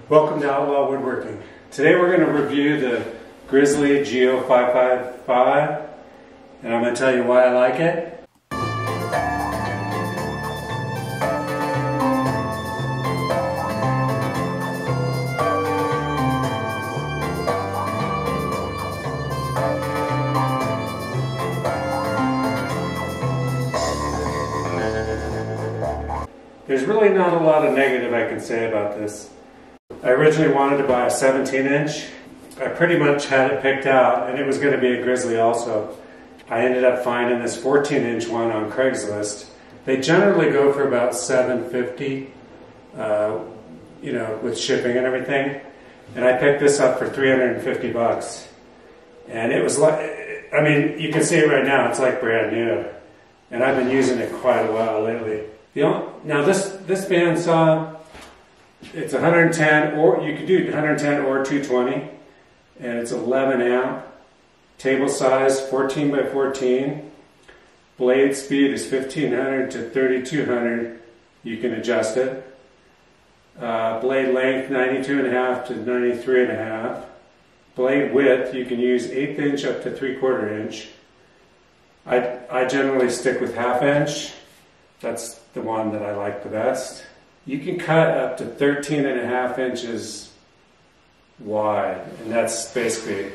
Welcome to Outlaw Woodworking. Today we're going to review the Grizzly GO555 and I'm going to tell you why I like it. There's really not a lot of negative I can say about this. I originally wanted to buy a 17-inch. I pretty much had it picked out, and it was going to be a Grizzly also. I ended up finding this 14-inch one on Craigslist. They generally go for about $750, you know, with shipping and everything. And I picked this up for $350. And it was like, I mean, you can see it right now, it's like brand new. And I've been using it quite a while lately. Now this bandsaw, it's 110, or you could do 110 or 220, and it's 11 amp, table size 14 by 14, blade speed is 1500 to 3200, you can adjust it, blade length 92.5 to 93.5, blade width you can use 1/8 inch up to 3/4 inch. I generally stick with 1/2 inch. That's the one that I like the best. You can cut up to 13.5 inches wide, and that's basically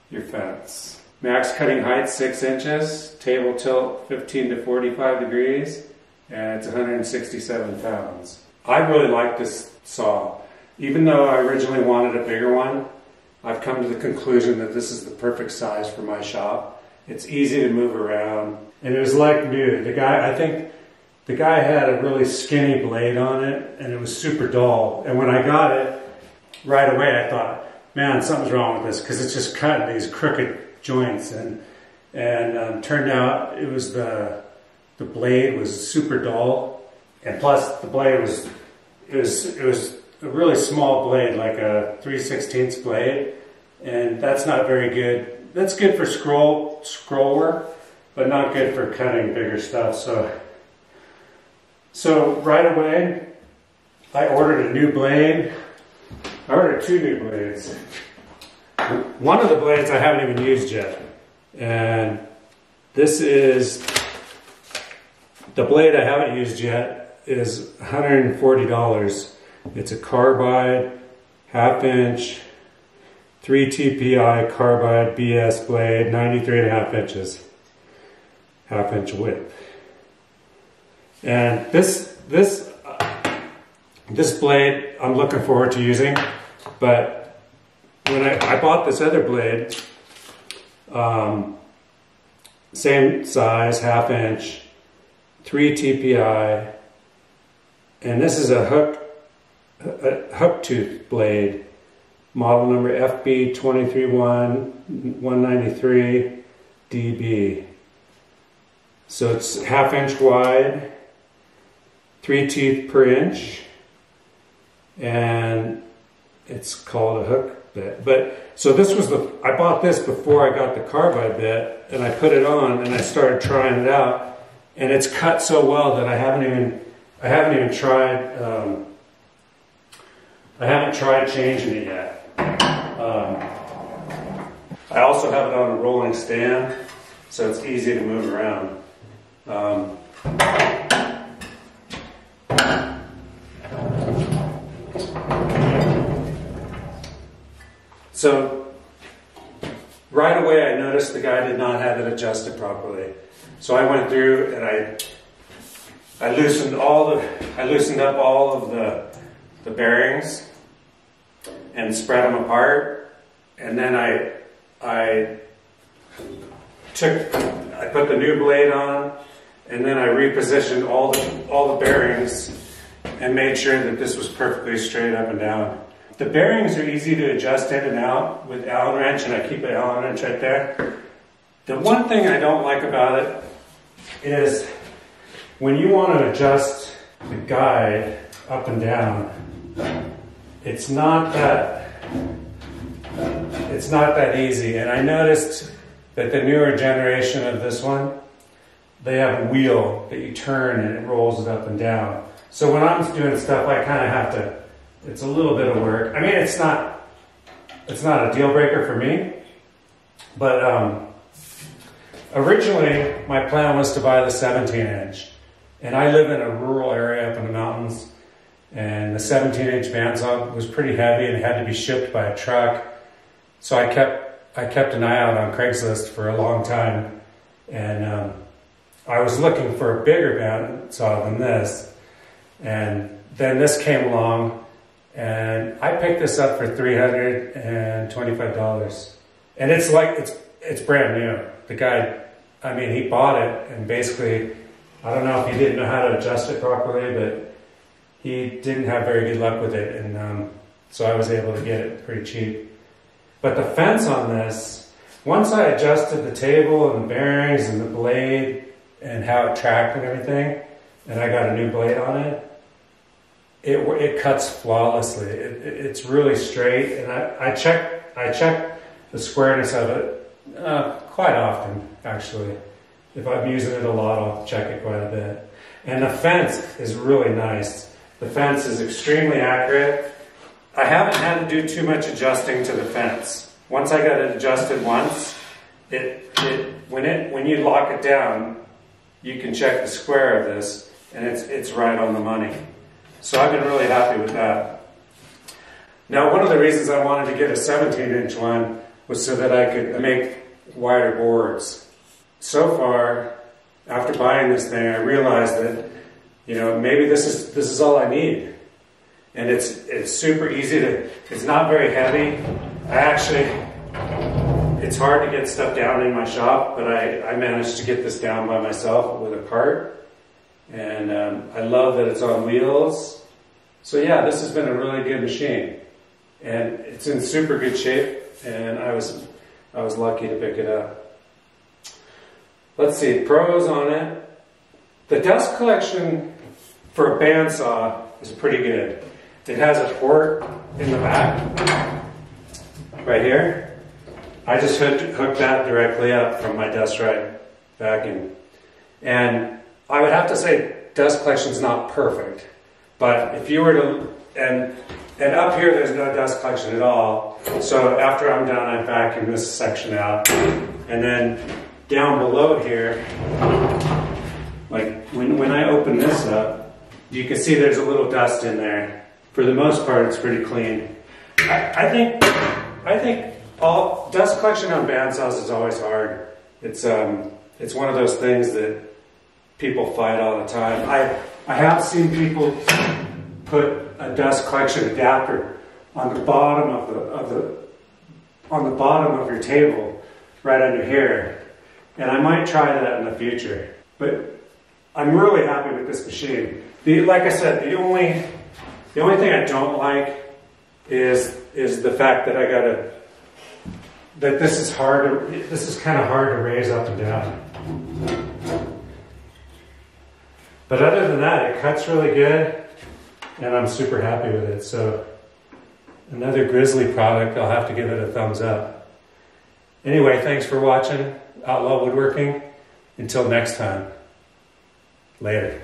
your fence. Max cutting height 6 inches, table tilt 15 to 45 degrees, and it's 167 pounds. I really like this saw. Even though I originally wanted a bigger one, I've come to the conclusion that this is the perfect size for my shop. It's easy to move around, and it was like new. I think the guy had a really skinny blade on it, and it was super dull. And when I got it, right away I thought, man, something's wrong with this, because it's just cut these crooked joints. And turned out it was the blade was super dull, and plus the blade was a really small blade, like a 3/16 blade, and that's not very good. That's good for scroll work, but not good for cutting bigger stuff. So right away, I ordered a new blade. I ordered 2 new blades. One of the blades I haven't even used yet. And this is, the blade I haven't used yet is $140. It's a carbide, 1/2 inch, 3 TPI carbide BS blade, 93.5 inches, 1/2 inch width. And this blade I'm looking forward to using, but when I bought this other blade, same size, 1/2 inch, 3 TPI, and this is a hook tooth blade, model number FB23193 DB. So it's 1/2 inch wide, 3 teeth per inch, and it's called a hook bit. But so this was I bought this before I got the carbide bit, and I put it on and I started trying it out, and it's cut so well that I haven't even tried changing it yet. I also have it on a rolling stand, so it's easy to move around. So right away I noticed the guy did not have it adjusted properly. So I went through and I loosened up all of the bearings and spread them apart, and then I put the new blade on, and then I repositioned all the bearings and made sure that this was perfectly straight up and down. The bearings are easy to adjust in and out with Allen wrench, and I keep an Allen wrench right there. The one thing I don't like about it is when you want to adjust the guide up and down, it's not that easy. And I noticed that the newer generation of this one, they have a wheel that you turn and it rolls it up and down. So when I'm doing stuff, I kind of have to It's a little bit of work. I mean, it's not a deal breaker for me, but originally my plan was to buy the 17-inch, and I live in a rural area up in the mountains, and the 17-inch bandsaw was pretty heavy and had to be shipped by a truck. So I kept an eye out on Craigslist for a long time, and I was looking for a bigger bandsaw than this, and then this came along, and I picked this up for $325, and it's brand new. The guy, I mean, he bought it, and basically, I don't know if he didn't know how to adjust it properly, but he didn't have very good luck with it, and so I was able to get it pretty cheap. But the fence on this, once I adjusted the table and the bearings and the blade and how it tracked and everything, and I got a new blade on it, it cuts flawlessly. It's really straight, and I check the squareness of it quite often, actually. If I'm using it a lot, I'll check it quite a bit. And the fence is really nice. The fence is extremely accurate. I haven't had to do too much adjusting to the fence. Once I got it adjusted once, when you lock it down, you can check the square of this, and it's right on the money. So I've been really happy with that. Now, one of the reasons I wanted to get a 17-inch one was so that I could make wider boards. So far, after buying this thing, I realized that, you know, maybe this is all I need. And it's super easy to, it's not very heavy. It's hard to get stuff down in my shop, but I managed to get this down by myself with a cart. And I love that it's on wheels. So yeah, this has been a really good machine. And it's in super good shape, and I was lucky to pick it up. Let's see, pros on it. The dust collection for a bandsaw is pretty good. It has a port in the back, right here. I just hooked that directly up from my dust ride vacuum. And I would have to say dust collection is not perfect, but if you were to, and up here there's no dust collection at all. So after I'm done, I vacuum this section out, and then down below here, like when I open this up, you can see there's a little dust in there. For the most part, it's pretty clean. I think all dust collection on bandsaws is always hard. It's one of those things that people fight all the time. I have seen people put a dust collection adapter on the bottom of your table, right under here, and I might try that in the future. But I'm really happy with this machine. Like I said, the only thing I don't like is the fact that this is kind of hard to raise up and down. But other than that, it cuts really good, and I'm super happy with it. So another Grizzly product, I'll have to give it a thumbs up. Anyway, thanks for watching Outlaw Woodworking. Until next time, later.